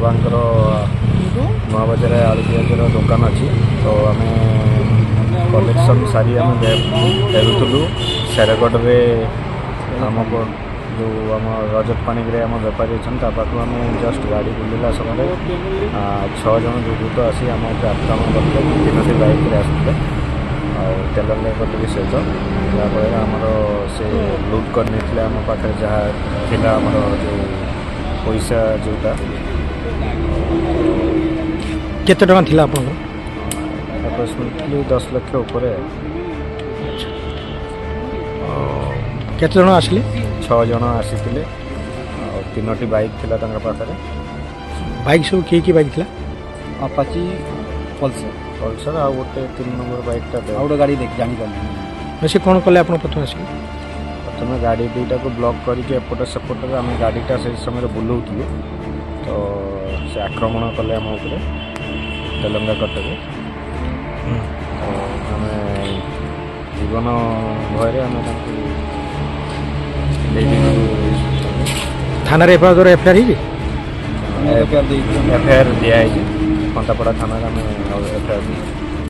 बाबांकर नुआ बजार आलू पियाजर दुकान अच्छी तो आम कलेक्शन सारी आम फेरुलु शेरगढ़ आमको जो आम रजत पाणी आम बेपारी अच्छा पाखु आम जस्ट गाड़ी बुलला समय 6 जन दुर्बृत्त आसी आम आक्रमण करते 3टी बाइक आसते तेल लेकर सहित जहाँफल आमर से लुट कर आम पाखे जहाँ थी आमर जो पैसा जोटा केते टका थिला आपन अप्रोक्सीमेटली 10 लाख ऊपर केते जन आसले 6 जन आसी 3टी बाइक थिला पाखे बाइक सब की बाइक थिला अपाची पल्सर आ गोटे 3 नंबर बाइकटा आ गोटे गाड़ी देख जानी पानी से कौन कले आपन प्रथम आसी प्रथम गाड़ी दुईटा को ब्लॉक करके एपटे सेपटे आम गाड़ीटा से समय बुलाऊलु तो से आक्रमण कले आम उपर तेलंगा कटके तो आम जीवन भय आम थाना एफआईआर एफआईआर दिखाई खंतापड़ा थाना एफआईआर